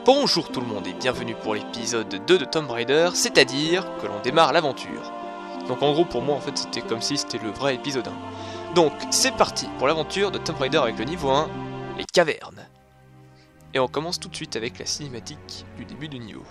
Bonjour tout le monde et bienvenue pour l'épisode 2 de Tomb Raider, c'est-à-dire que l'on démarre l'aventure. Donc en gros pour moi en fait c'était comme si c'était le vrai épisode 1. Donc c'est parti pour l'aventure de Tomb Raider avec le niveau 1, les cavernes. Et on commence tout de suite avec la cinématique du début du niveau.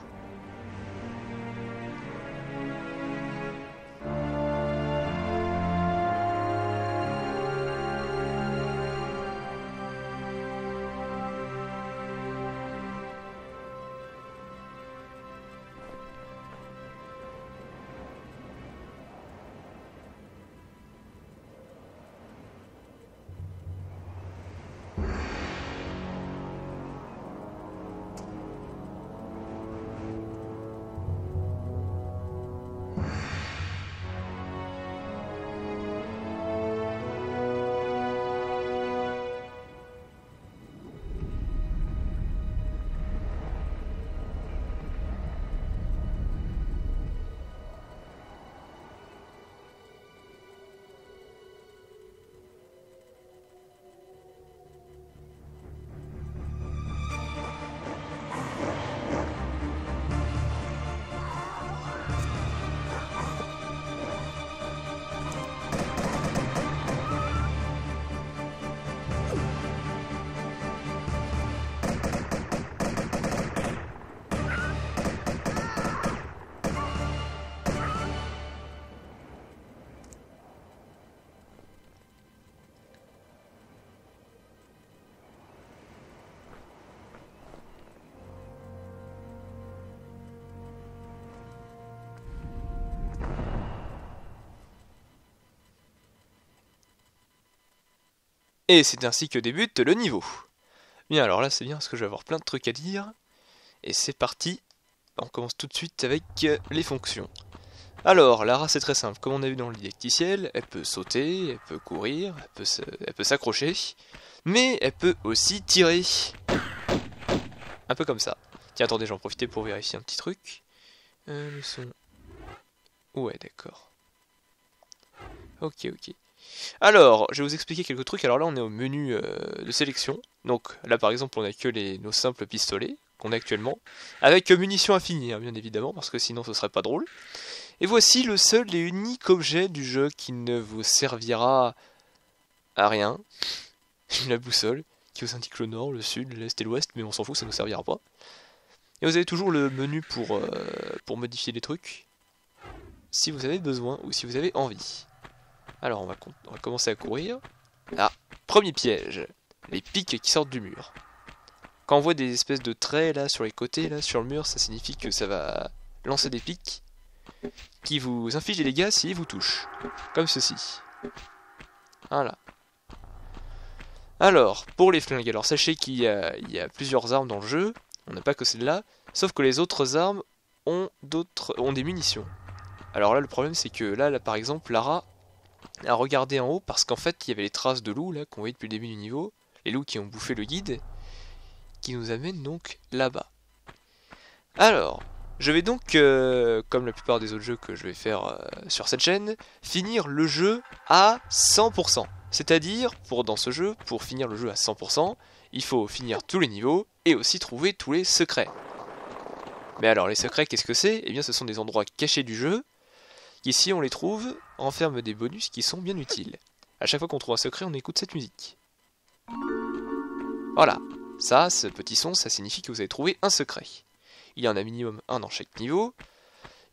Et c'est ainsi que débute le niveau. Bien alors là c'est bien parce que je vais avoir plein de trucs à dire. Et c'est parti, on commence tout de suite avec les fonctions. Alors Lara c'est très simple, comme on a vu dans le didacticiel, elle peut sauter, elle peut courir, elle peut s'accrocher, mais elle peut aussi tirer. Un peu comme ça. Tiens attendez j'en profite pour vérifier un petit truc. Le son... Ouais d'accord. Ok. Alors, je vais vous expliquer quelques trucs. Alors là, on est au menu de sélection. Donc là, par exemple, on a que nos simples pistolets qu'on a actuellement, avec munitions infinies, hein, bien évidemment, parce que sinon ce serait pas drôle. Et voici le seul et unique objet du jeu qui ne vous servira à rien. La boussole, qui vous indique le nord, le sud, l'est et l'ouest, mais on s'en fout, ça ne nous servira pas. Et vous avez toujours le menu pour modifier les trucs, si vous avez besoin ou si vous avez envie. Alors on va commencer à courir. Ah, premier piège, les pics qui sortent du mur. Quand on voit des espèces de traits là sur les côtés, là sur le mur, ça signifie que ça va lancer des pics qui vous infligent des dégâts s'ils vous touchent. Comme ceci. Voilà. Alors, pour les flingues, alors sachez qu'il y a plusieurs armes dans le jeu, on n'a pas que celle-là, sauf que les autres armes ont des munitions. Alors là le problème c'est que là par exemple Lara à regarder en haut parce qu'en fait il y avait les traces de loups là qu'on voyait depuis le début du niveau, les loups qui ont bouffé le guide, qui nous amènent donc là-bas. Alors, je vais donc, comme la plupart des autres jeux que je vais faire sur cette chaîne, finir le jeu à 100%. C'est-à-dire, dans ce jeu, pour finir le jeu à 100%, il faut finir tous les niveaux et aussi trouver tous les secrets. Mais alors les secrets qu'est-ce que c'est? Eh bien ce sont des endroits cachés du jeu, qui si on les trouve, renferment des bonus qui sont bien utiles. A chaque fois qu'on trouve un secret, on écoute cette musique. Voilà, ça, ce petit son, ça signifie que vous avez trouvé un secret. Il y en a minimum un dans chaque niveau.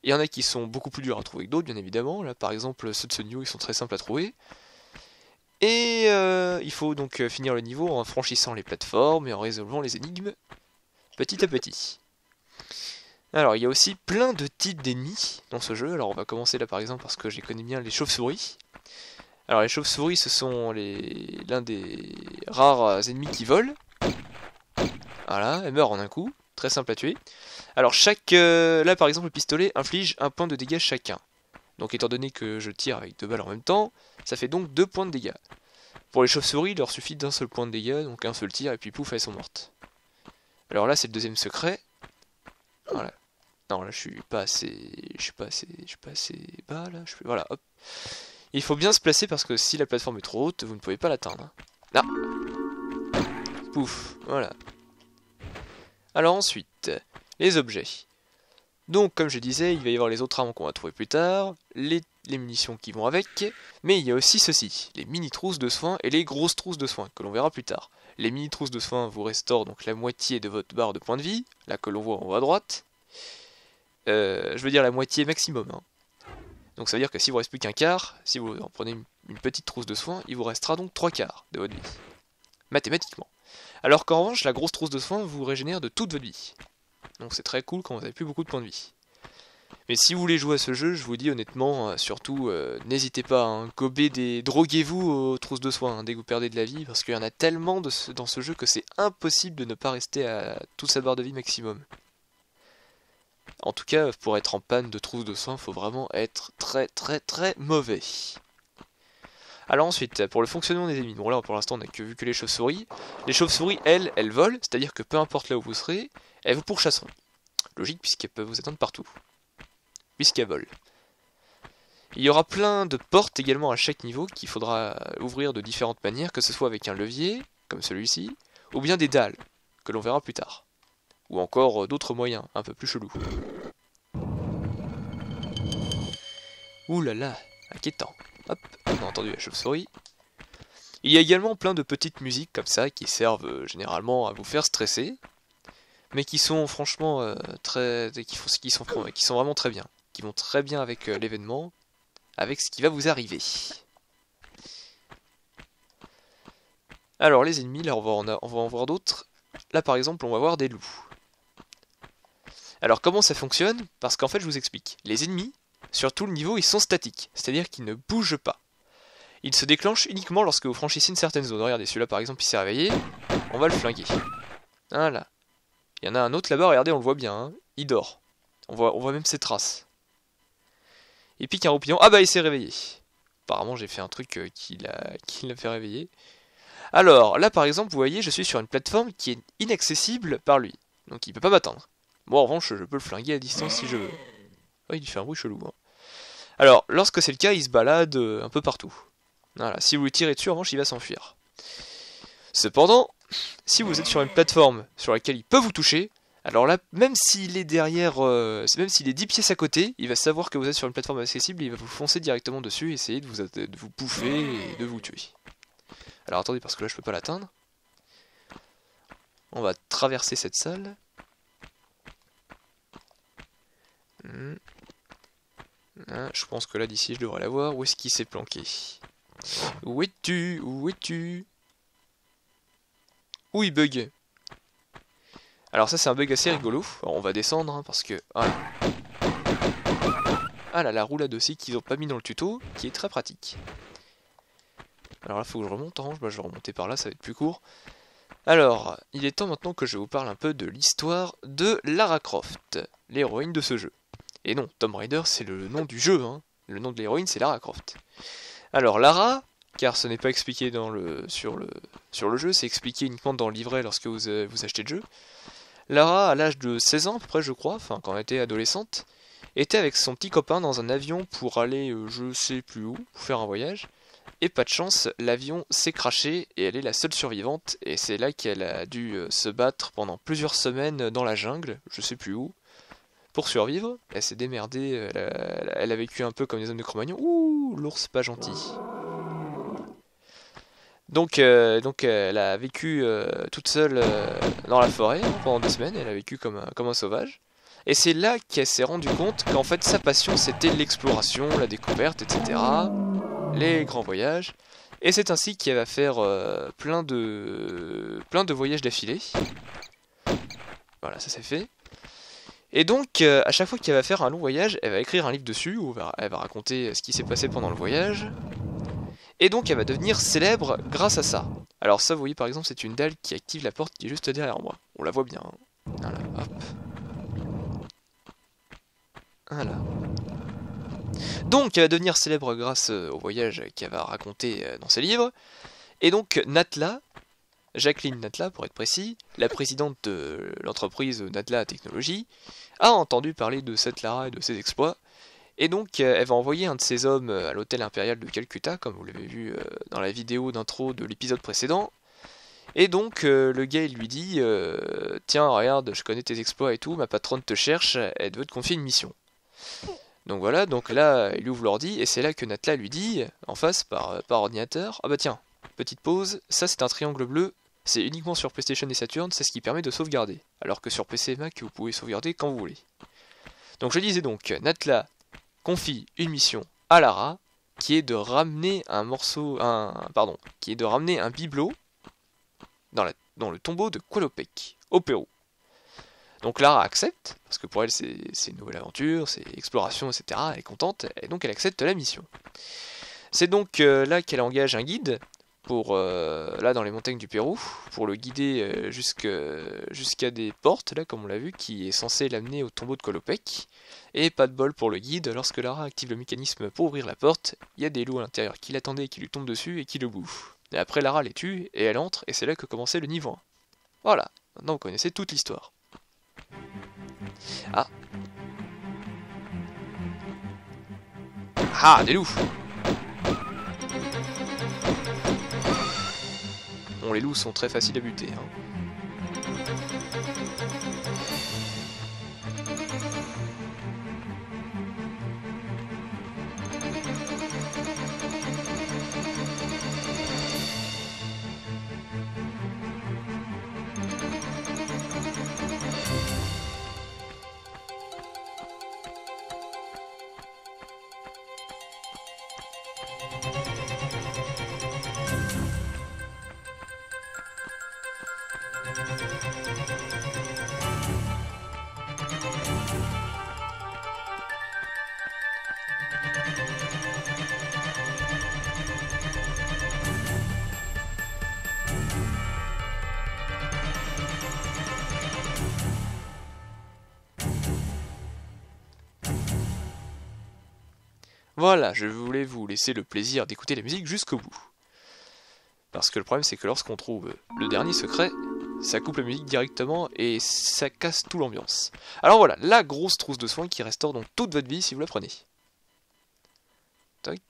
Il y en a qui sont beaucoup plus durs à trouver que d'autres, bien évidemment. Là, par exemple, ceux de ce niveau, ils sont très simples à trouver. Et il faut donc finir le niveau en franchissant les plateformes et en résolvant les énigmes petit à petit. Alors, il y a aussi plein de types d'ennemis dans ce jeu. Alors, on va commencer là par exemple parce que je connais bien les chauves-souris. Alors, les chauves-souris, ce sont l'un des rares ennemis qui volent. Voilà, elles meurent en un coup. Très simple à tuer. Alors, là par exemple, le pistolet inflige un point de dégâts chacun. Donc, étant donné que je tire avec 2 balles en même temps, ça fait donc 2 points de dégâts. Pour les chauves-souris, il leur suffit d'un seul point de dégâts, donc un seul tir, et puis pouf, elles sont mortes. Alors là, c'est le deuxième secret. Voilà. Non, là, je suis pas assez bas, là. Voilà, hop. Il faut bien se placer parce que si la plateforme est trop haute, vous ne pouvez pas l'atteindre. Là. Pouf, voilà. Alors ensuite, les objets. Donc comme je disais, il va y avoir les autres armes qu'on va trouver plus tard, les munitions qui vont avec, mais il y a aussi ceci, les mini trousses de soins et les grosses trousses de soins, que l'on verra plus tard. Les mini trousses de soins vous restaurent donc la moitié de votre barre de points de vie, là que l'on voit en haut à droite. Je veux dire la moitié maximum. Hein. Donc ça veut dire que si vous reste plus qu'un quart, si vous en prenez une petite trousse de soins, il vous restera donc 3/4 de votre vie. Mathématiquement. Alors qu'en revanche, la grosse trousse de soins vous régénère de toute votre vie. Donc c'est très cool quand vous n'avez plus beaucoup de points de vie. Mais si vous voulez jouer à ce jeu, je vous dis honnêtement, surtout, n'hésitez pas, hein, droguez-vous aux trousses de soins hein, dès que vous perdez de la vie, parce qu'il y en a tellement dans ce jeu que c'est impossible de ne pas rester à toute sa barre de vie maximum. En tout cas, pour être en panne de trousses de soins, il faut vraiment être très mauvais. Alors ensuite, pour le fonctionnement des ennemis, bon là pour l'instant on n'a vu que les chauves-souris. Les chauves-souris, elles volent, c'est-à-dire que peu importe là où vous serez, elles vous pourchasseront. Logique puisqu'elles peuvent vous atteindre partout. Puisqu'elles volent. Il y aura plein de portes également à chaque niveau qu'il faudra ouvrir de différentes manières, que ce soit avec un levier, comme celui-ci, ou bien des dalles, que l'on verra plus tard. Ou encore d'autres moyens, un peu plus chelous. Ouh là là, inquiétant. Hop, on a entendu la chauve-souris. Il y a également plein de petites musiques comme ça qui servent généralement à vous faire stresser, mais qui sont franchement qui sont vraiment très bien, qui vont très bien avec l'événement, avec ce qui va vous arriver. Alors les ennemis, là on va en voir d'autres. Là par exemple on va voir des loups. Alors comment ça fonctionne? Parce qu'en fait je vous explique. Les ennemis, sur tout le niveau, ils sont statiques, c'est-à-dire qu'ils ne bougent pas. Ils se déclenchent uniquement lorsque vous franchissez une certaine zone. Regardez, celui-là par exemple il s'est réveillé, on va le flinguer. Voilà. Il y en a un autre là-bas, regardez, on le voit bien, hein. Il dort. On voit même ses traces. Il pique un roupillon, ah bah il s'est réveillé. Apparemment j'ai fait un truc qui l'a fait réveiller. Alors, là par exemple, vous voyez, je suis sur une plateforme qui est inaccessible par lui. Donc il peut pas m'atteindre. Moi en revanche, je peux le flinguer à distance si je veux. Oh, il fait un bruit chelou. Hein. Alors, lorsque c'est le cas, il se balade un peu partout. Voilà, si vous lui tirez dessus, en revanche, il va s'enfuir. Cependant, si vous êtes sur une plateforme sur laquelle il peut vous toucher, alors là, même s'il est derrière, même s'il est 10 pieds à côté, il va savoir que vous êtes sur une plateforme accessible et il va vous foncer directement dessus et essayer de vous bouffer et de vous tuer. Alors attendez, parce que là je peux pas l'atteindre. On va traverser cette salle. Je pense que là d'ici je devrais la voir. Où est-ce qu'il s'est planqué? Où es-tu? Où es-tu? Où il bug? Alors ça c'est un bug assez rigolo. Alors, on va descendre hein, parce que... Voilà. Ah là, la roulade aussi qu'ils ont pas mis dans le tuto, qui est très pratique. Alors là faut que je remonte, hein. Bah, je vais remonter par là, ça va être plus court. Alors, il est temps maintenant que je vous parle un peu de l'histoire de Lara Croft, l'héroïne de ce jeu. Et non, Tomb Raider c'est le nom du jeu, hein. Le nom de l'héroïne c'est Lara Croft. Alors Lara, car ce n'est pas expliqué sur le jeu, c'est expliqué uniquement dans le livret lorsque vous achetez le jeu. Lara, à l'âge de 16 ans à peu près je crois, enfin quand elle était adolescente, était avec son petit copain dans un avion pour aller je sais plus où, pour faire un voyage. Et pas de chance, l'avion s'est crashé et elle est la seule survivante. Et c'est là qu'elle a dû se battre pendant plusieurs semaines dans la jungle, je sais plus où, pour survivre. Elle s'est démerdée, elle a vécu un peu comme les hommes de Cro-Magnon. Ouh, l'ours pas gentil. Donc elle a vécu toute seule dans la forêt hein, pendant 2 semaines. Elle a vécu comme un sauvage. Et c'est là qu'elle s'est rendue compte qu'en fait sa passion c'était l'exploration, la découverte, etc. Les grands voyages. Et c'est ainsi qu'elle va faire plein de voyages d'affilée. Voilà, ça c'est fait. Et donc, à chaque fois qu'elle va faire un long voyage, elle va écrire un livre dessus, où elle va raconter ce qui s'est passé pendant le voyage. Et donc, elle va devenir célèbre grâce à ça. Alors ça, vous voyez, par exemple, c'est une dalle qui active la porte qui est juste derrière moi. On la voit bien. Hein. Voilà, hop. Voilà. Donc, elle va devenir célèbre grâce au voyage qu'elle va raconter dans ses livres. Et donc, Natla, Jacqueline Natla pour être précis, la présidente de l'entreprise Natla Technologies, a entendu parler de cette Lara et de ses exploits. Et donc, elle va envoyer un de ses hommes à l'hôtel impérial de Calcutta, comme vous l'avez vu dans la vidéo d'intro de l'épisode précédent. Et donc le gars il lui dit tiens regarde je connais tes exploits et tout, ma patronne te cherche, elle veut te confier une mission. Donc voilà, donc là il ouvre l'ordi et c'est là que Natla lui dit en face par ordinateur, ah bah tiens, petite pause, ça c'est un triangle bleu, c'est uniquement sur PlayStation et Saturn, c'est ce qui permet de sauvegarder, alors que sur PC et Mac vous pouvez sauvegarder quand vous voulez. Donc je disais donc, Natla confie une mission à Lara, qui est de ramener qui est de ramener un bibelot dans le tombeau de Qualopec, au Pérou. Donc Lara accepte, parce que pour elle c'est une nouvelle aventure, c'est exploration, etc. Elle est contente, et donc elle accepte la mission. C'est donc là qu'elle engage un guide, pour là dans les montagnes du Pérou, pour le guider jusqu'à des portes, là comme on l'a vu, qui est censé l'amener au tombeau de Qualopec. Et pas de bol pour le guide, lorsque Lara active le mécanisme pour ouvrir la porte, il y a des loups à l'intérieur qui l'attendaient et qui lui tombent dessus et qui le bouffent. Et après Lara les tue, et elle entre, et c'est là que commençait le niveau 1. Voilà, maintenant vous connaissez toute l'histoire. Ah. Ah, des loups. Bon, les loups sont très faciles à buter, hein. Voilà, je voulais vous laisser le plaisir d'écouter la musique jusqu'au bout. Parce que le problème c'est que lorsqu'on trouve le dernier secret, ça coupe la musique directement et ça casse tout l'ambiance. Alors voilà, la grosse trousse de soins qui restaure donc toute votre vie si vous la prenez. Tac.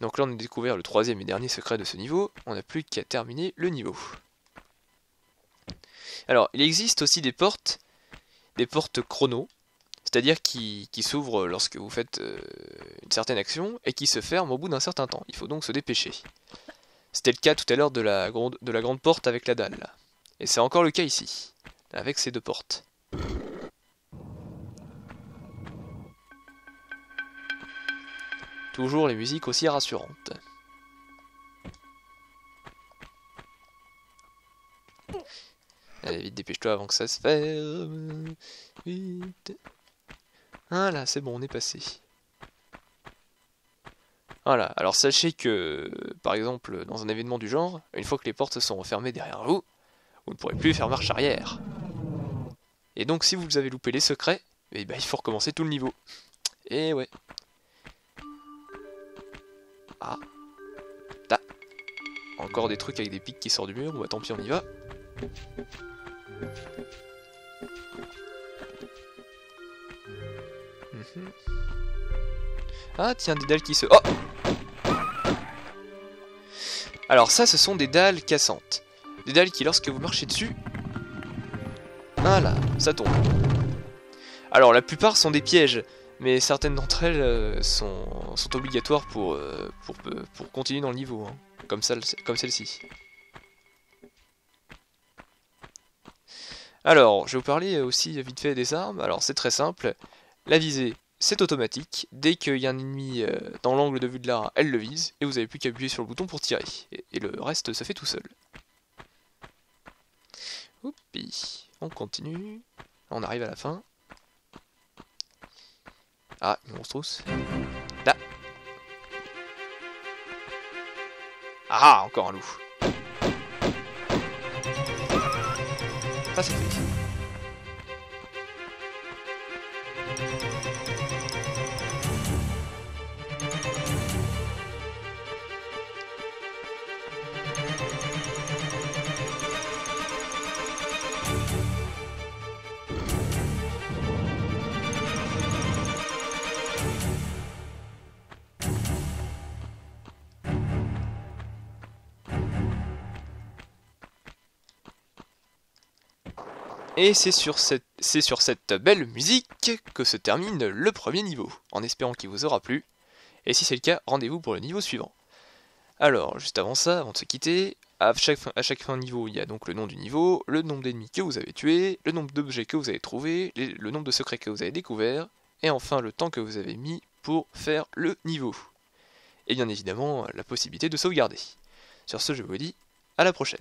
Donc là on a découvert le troisième et dernier secret de ce niveau, on n'a plus qu'à terminer le niveau. Alors il existe aussi des portes chrono, c'est-à-dire qui s'ouvrent lorsque vous faites une certaine action et qui se ferment au bout d'un certain temps. Il faut donc se dépêcher. C'était le cas tout à l'heure de la grande porte avec la dalle, là. Et c'est encore le cas ici, avec ces deux portes. Toujours les musiques aussi rassurantes. Allez, vite, dépêche-toi avant que ça se ferme. Vite. Ah là, c'est bon, on est passé. Voilà, alors sachez que, par exemple, dans un événement du genre, une fois que les portes sont refermées derrière vous, vous ne pourrez plus faire marche arrière. Et donc si vous avez loupé les secrets, eh ben, il faut recommencer tout le niveau. Et ouais. Ah. Là. Encore des trucs avec des pics qui sortent du mur, bon bah tant pis on y va. Ah tiens, des dalles qui se... Oh! Alors ça, ce sont des dalles cassantes. Des dalles qui, lorsque vous marchez dessus... Voilà, ça tombe. Alors la plupart sont des pièges, mais certaines d'entre elles sont obligatoires pour continuer dans le niveau, hein. Comme celle-ci. Alors, je vais vous parler aussi vite fait des armes. Alors c'est très simple, la visée c'est automatique, dès qu'il y a un ennemi dans l'angle de vue de Lara, elle le vise, et vous n'avez plus qu'à appuyer sur le bouton pour tirer, et le reste se fait tout seul. Oupi, on continue, on arrive à la fin. Ah, une grosse trousse. Là. Ah, encore un loup. Ça c'est fait. Et c'est sur cette belle musique que se termine le premier niveau, en espérant qu'il vous aura plu. Et si c'est le cas, rendez-vous pour le niveau suivant. Alors, juste avant ça, avant de se quitter, à chaque fin de niveau, il y a donc le nom du niveau, le nombre d'ennemis que vous avez tués, le nombre d'objets que vous avez trouvés, le nombre de secrets que vous avez découverts, et enfin le temps que vous avez mis pour faire le niveau. Et bien évidemment, la possibilité de sauvegarder. Sur ce, je vous dis à la prochaine.